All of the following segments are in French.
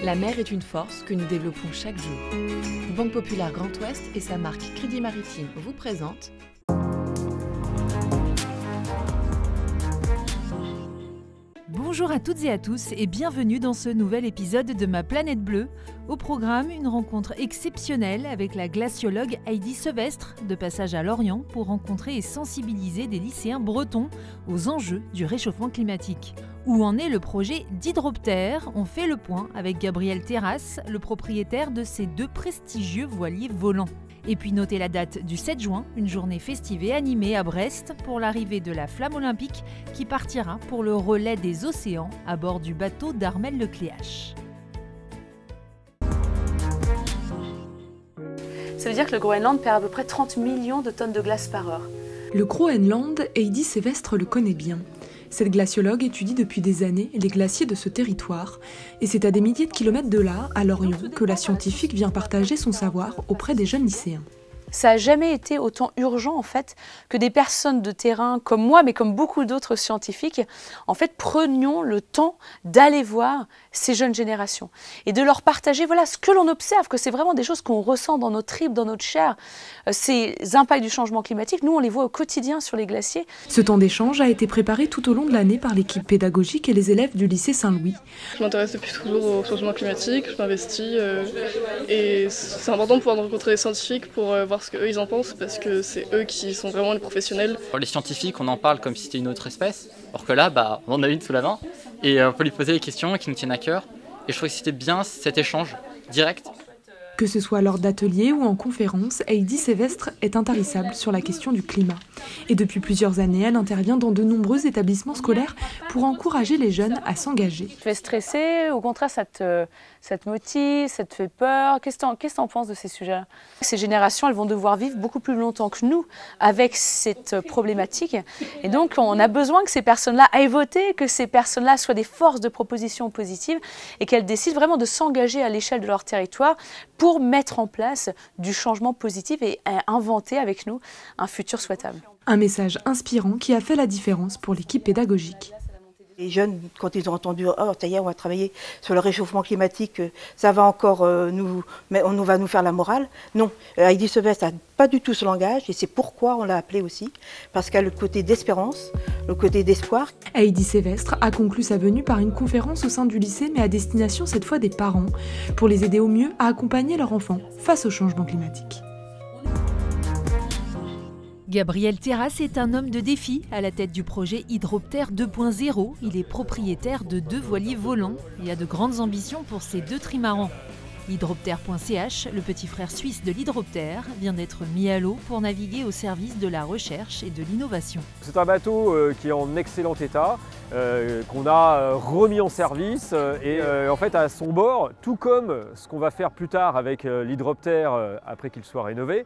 La mer est une force que nous développons chaque jour. Banque Populaire Grand Ouest et sa marque Crédit Maritime vous présentent Bonjour à toutes et à tous et bienvenue dans ce nouvel épisode de Ma Planète Bleue. Au programme, une rencontre exceptionnelle avec la glaciologue Heidi Sevestre, de passage à Lorient pour rencontrer et sensibiliser des lycéens bretons aux enjeux du réchauffement climatique. Où en est le projet d'Hydroptère? On fait le point avec Gabriel Terrasse, le propriétaire de ces deux prestigieux voiliers volants. Et puis notez la date du 7 juin, une journée festive et animée à Brest pour l'arrivée de la flamme olympique qui partira pour le relais des océans à bord du bateau d'Armel Lecléache. Ça veut dire que le Groenland perd à peu près 30 millions de tonnes de glace par heure. Le Groenland, Heidi Sevestre le connaît bien. Cette glaciologue étudie depuis des années les glaciers de ce territoire, et c'est à des milliers de kilomètres de là, à Lorient, que la scientifique vient partager son savoir auprès des jeunes lycéens. Ça n'a jamais été autant urgent en fait que des personnes de terrain comme moi, mais comme beaucoup d'autres scientifiques, en fait prenions le temps d'aller voir ces jeunes générations et de leur partager voilà ce que l'on observe, que c'est vraiment des choses qu'on ressent dans nos tripes, dans notre chair. Ces impacts du changement climatique, nous on les voit au quotidien sur les glaciers. Ce temps d'échange a été préparé tout au long de l'année par l'équipe pédagogique et les élèves du lycée Saint-Louis. Je m'intéresse depuis toujours au changement climatique, je m'investis et c'est important de pouvoir rencontrer les scientifiques pour voir ce qu'eux ils en pensent, parce que c'est eux qui sont vraiment les professionnels. Les scientifiques, on en parle comme si c'était une autre espèce, alors que là, on en a une sous la main, et on peut lui poser des questions qui nous tiennent à cœur. Et je trouve que c'était bien cet échange direct. Que ce soit lors d'ateliers ou en conférences, Heidi Sevestre est intarissable sur la question du climat. Et depuis plusieurs années, elle intervient dans de nombreux établissements scolaires pour encourager les jeunes à s'engager. Tu te fais stresser, au contraire ça te motive, ça te fait peur. Qu'est-ce que tu en penses de ces sujets-là? Ces générations, elles vont devoir vivre beaucoup plus longtemps que nous avec cette problématique. Et donc on a besoin que ces personnes-là aillent voter, que ces personnes-là soient des forces de proposition positives et qu'elles décident vraiment de s'engager à l'échelle de leur territoire pour mettre en place du changement positif et inventer avec nous un futur souhaitable. Un message inspirant qui a fait la différence pour l'équipe pédagogique. Les jeunes, quand ils ont entendu « Oh, ça y est, on va travailler sur le réchauffement climatique, ça va encore on va nous faire la morale ». Non, Heidi Sevestre n'a pas du tout ce langage et c'est pourquoi on l'a appelée aussi, parce qu'elle a le côté d'espérance, le côté d'espoir. Heidi Sevestre a conclu sa venue par une conférence au sein du lycée, mais à destination cette fois des parents, pour les aider au mieux à accompagner leur enfant face au changement climatique. Gabriel Terrasse est un homme de défi à la tête du projet Hydroptère 2.0. Il est propriétaire de deux voiliers volants et a de grandes ambitions pour ses deux trimarans. Hydroptère.ch, le petit frère suisse de l'Hydroptère, vient d'être mis à l'eau pour naviguer au service de la recherche et de l'innovation. C'est un bateau qui est en excellent état, qu'on a remis en service et en fait à son bord, tout comme ce qu'on va faire plus tard avec l'Hydroptère après qu'il soit rénové,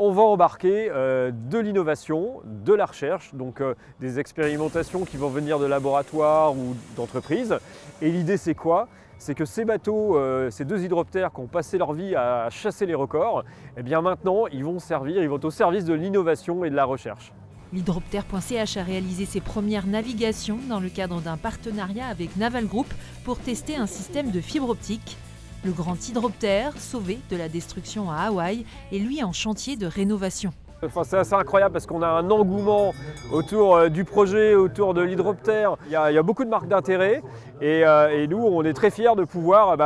on va embarquer de l'innovation, de la recherche, donc des expérimentations qui vont venir de laboratoires ou d'entreprises. Et l'idée c'est quoi? C'est que ces bateaux, ces deux hydroptères qui ont passé leur vie à chasser les records, eh bien maintenant ils vont au service de l'innovation et de la recherche. L'Hydroptère.ch a réalisé ses premières navigations dans le cadre d'un partenariat avec Naval Group pour tester un système de fibre optique. Le grand Hydroptère, sauvé de la destruction à Hawaï, est lui en chantier de rénovation. Enfin, c'est assez incroyable parce qu'on a un engouement autour du projet, autour de l'Hydroptère. Il y a beaucoup de marques d'intérêt et nous, on est très fiers de pouvoir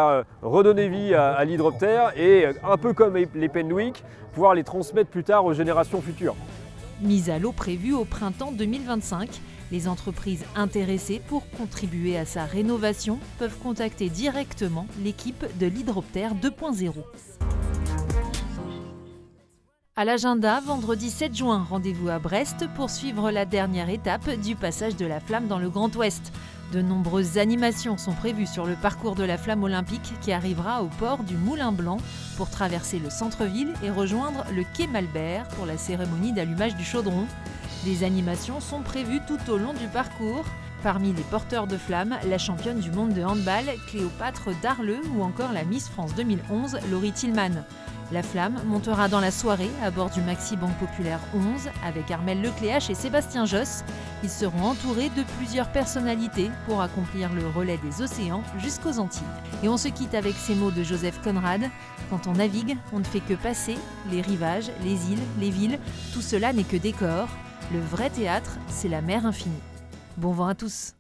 redonner vie à l'Hydroptère et un peu comme les Penwick, pouvoir les transmettre plus tard aux générations futures. Mise à l'eau prévue au printemps 2025. Les entreprises intéressées pour contribuer à sa rénovation peuvent contacter directement l'équipe de l'Hydroptère 2.0. À l'agenda, vendredi 7 juin, rendez-vous à Brest pour suivre la dernière étape du passage de la flamme dans le Grand Ouest. De nombreuses animations sont prévues sur le parcours de la flamme olympique qui arrivera au port du Moulin Blanc pour traverser le centre-ville et rejoindre le quai Malbert pour la cérémonie d'allumage du chaudron. Des animations sont prévues tout au long du parcours. Parmi les porteurs de flammes, la championne du monde de handball, Cléopâtre Darleux, ou encore la Miss France 2011, Laurie Tillman. La Flamme montera dans la soirée à bord du Maxi Banque Populaire 11 avec Armelle Lecléache et Sébastien Josse. Ils seront entourés de plusieurs personnalités pour accomplir le relais des océans jusqu'aux Antilles. Et on se quitte avec ces mots de Joseph Conrad. Quand on navigue, on ne fait que passer les rivages, les îles, les villes. Tout cela n'est que décor. Le vrai théâtre, c'est la mer infinie. Bon vent à tous.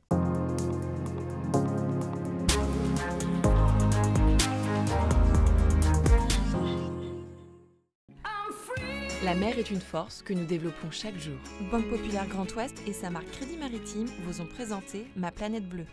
La mer est une force que nous développons chaque jour. Banque Populaire Grand Ouest et sa marque Crédit Maritime vous ont présenté Ma Planète Bleue.